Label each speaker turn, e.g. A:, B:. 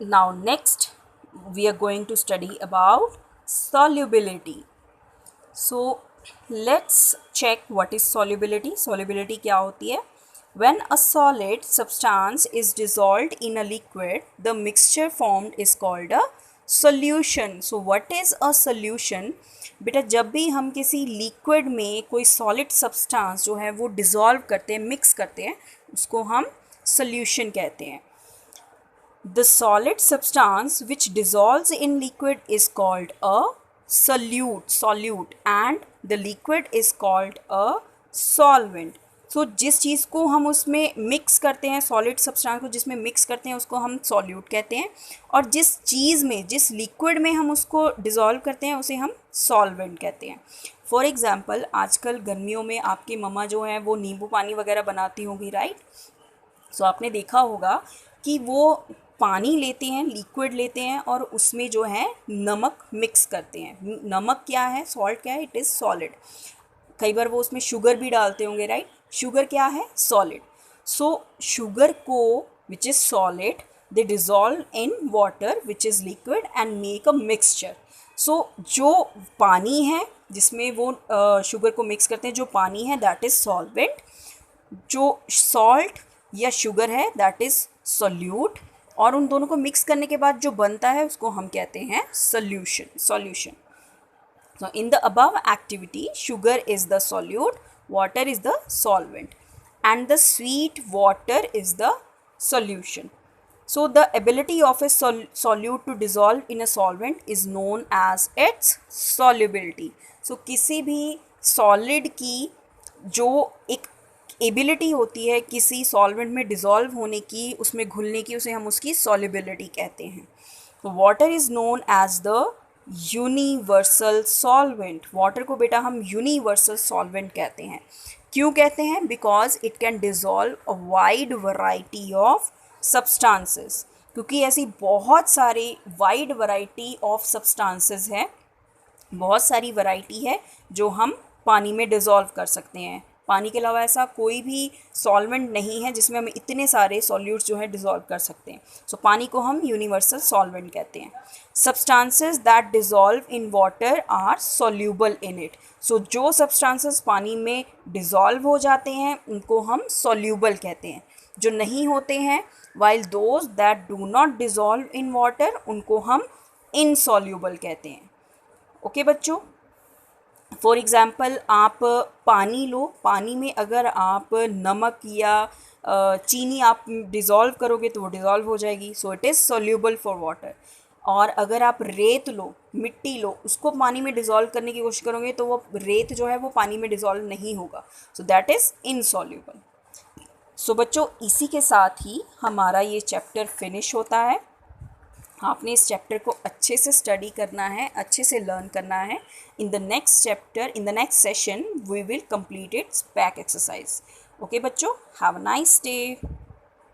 A: Now next we are going to study about solubility. So let's check what is solubility. Solubility क्या होती है? When a solid substance is dissolved in a liquid, the mixture formed is called a solution. So what is a solution? बेटा जब भी हम किसी liquid में कोई सॉलिड सब्सटेंस जो है वो डिज़ोल्व करते हैं, मिक्स करते हैं, उसको हम सॉल्यूशन कहते हैं. The solid substance which dissolves in liquid is called a solute and the liquid is called a solvent. So जिस चीज़ को हम उसमें मिक्स करते हैं, सॉलिड सब्सटेंस को जिसमें मिक्स करते हैं उसको हम सॉल्यूट कहते हैं, और जिस चीज़ में, जिस लिक्विड में हम उसको डिज़ोल्व करते हैं उसे हम सॉल्वेंट कहते हैं. फॉर एग्ज़ाम्पल आजकल गर्मियों में आपकी मम्मा जो है वो नींबू पानी वगैरह बनाती होंगी, राइट? सो आपने देखा होगा कि वो पानी लेते हैं, लिक्विड लेते हैं और उसमें जो है नमक मिक्स करते हैं. नमक क्या है, सॉल्ट क्या है? It is solid. कई बार वो उसमें शुगर भी डालते होंगे, राइट? शुगर क्या है? सॉलिड. सो शुगर को which is solid they dissolve in water which is liquid and make a mixture. So जो पानी है जिसमें वो शुगर को मिक्स करते हैं, जो पानी है दैट इज़ सॉल्वेंट. जो सॉल्ट या शुगर है दैट इज़ सोल्यूट, और उन दोनों को मिक्स करने के बाद जो बनता है उसको हम कहते हैं solution. So in the above activity, sugar is the solute, water is the solvent, and the sweet water is the solution. So the ability of a solute to dissolve in a solvent is known as its solubility. So किसी भी solid की जो एक ability होती है किसी solvent में dissolve होने की, उसमें घुलने की, उसे हम उसकी सॉल्युबिलिटी कहते हैं. Water is known as the universal solvent. Water को बेटा हम यूनिवर्सल सॉल्वेंट कहते हैं. क्यों कहते हैं? Because it can dissolve a wide variety of substances. क्योंकि ऐसी बहुत सारी वाइड वैरायटी ऑफ सब्सटेंसेस है, बहुत सारी वैरायटी है जो हम पानी में डिज़ोल्व कर सकते हैं. पानी के अलावा ऐसा कोई भी सॉल्वेंट नहीं है जिसमें हम इतने सारे सॉल्यूट्स जो है डिज़ोल्व कर सकते हैं. सो पानी को हम यूनिवर्सल सॉल्वेंट कहते हैं. Substances that dissolve in water are soluble in it. So जो सब्सटेंसेस पानी में डिज़ोल्व हो जाते हैं उनको हम सॉल्यूबल कहते हैं. जो नहीं होते हैं, while those that do not dissolve in water, उनको हम इनसॉल्यूबल कहते हैं. ओके बच्चों, फॉर एग्ज़ाम्पल आप पानी लो, पानी में अगर आप नमक या चीनी आप डिज़ोल्व करोगे तो वो डिज़ोल्व हो जाएगी. So it is soluble for water. और अगर आप रेत लो, मिट्टी लो, उसको पानी में डिज़ोल्व करने की कोशिश करोगे तो वो रेत जो है वो पानी में डिज़ोल्व नहीं होगा. So that is insoluble. So बच्चों, इसी के साथ ही हमारा ये चैप्टर फिनिश होता है. आपने इस चैप्टर को अच्छे से स्टडी करना है, अच्छे से लर्न करना है. In the next chapter, in the next session we will complete its back exercise. Okay बच्चों, हैव अ नाइस डे.